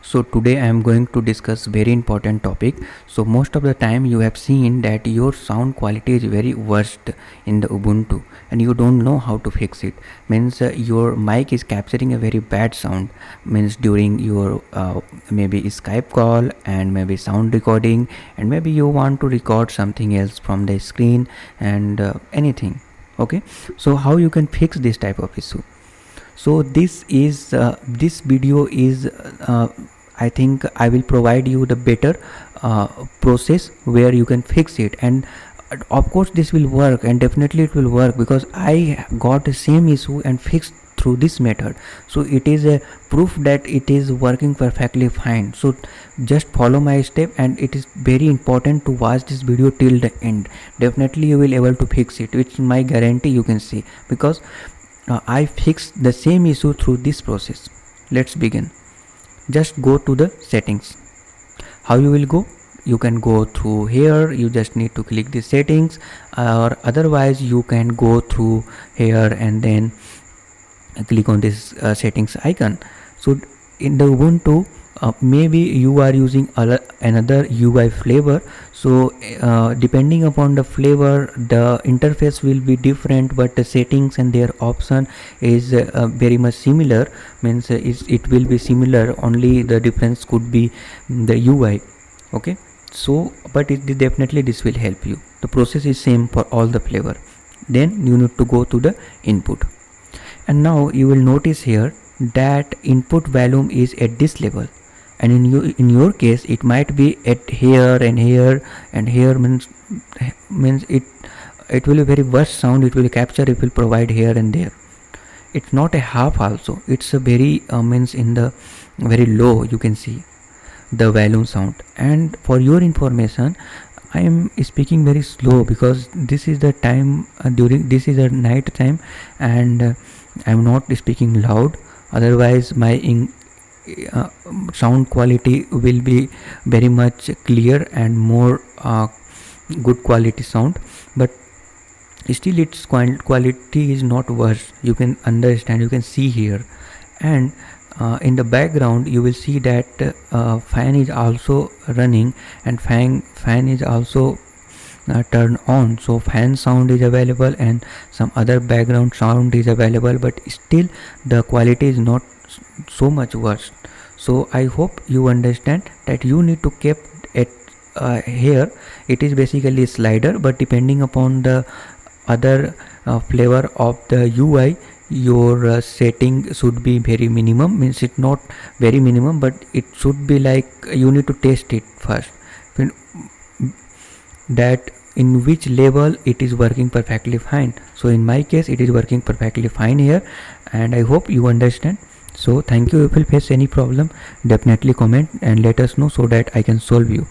So today I am going to discuss very important topic. So most of the time you have seen that your sound quality is very worst in the Ubuntu and you don't know how to fix it. Means your mic is capturing a very bad sound. Means during your maybe Skype call and maybe sound recording, and maybe you want to record something else from the screen and anything. Okay, so how you can fix this type of issue? So this video is I think I will provide you the better process where you can fix it. And of course this will work, and definitely it will work, because I got the same issue and fixed through this method. So it is a proof that it is working perfectly fine. So just follow my step, and it is very important to watch this video till the end. Definitely you will able to fix it, which my guarantee, you can see, because I fixed the same issue through this process. Let's begin. Just go to the settings. How you will go? You can go through here. You just need to click the settings, or otherwise you can go through here and then click on this settings icon. So in the Ubuntu, maybe you are using another UI flavor. So depending upon the flavor, the interface will be different, but the settings and their option is very much similar. Means it will be similar, only the difference could be the UI. Okay, so but definitely this will help you. The process is same for all the flavor. Then you need to go to the input, and now you will notice here that input volume is at this level, and in your case it might be at here and here, and here means it will be very worst sound. It will capture, it will provide here and there. It's not a half also, it's a very means in the very low, you can see the volume sound. And for your information, I am speaking very slow because this is the time during this is the night time, and I am not speaking loud. Otherwise my sound quality will be very much clear and more good quality sound, but still its quality is not worse. You can understand, you can see here. And in the background you will see that fan is also running, and fan is also turned on. So fan sound is available and some other background sound is available, but still the quality is not so much worse. So I hope you understand that you need to keep it here. It is basically a slider, but depending upon the other flavor of the UI, your setting should be very minimum. Means it not very minimum, but it should be like you need to test it first, that in which level it is working perfectly fine. So in my case it is working perfectly fine here, and I hope you understand. So thank you. If you face any problem, definitely comment and let us know so that I can solve you.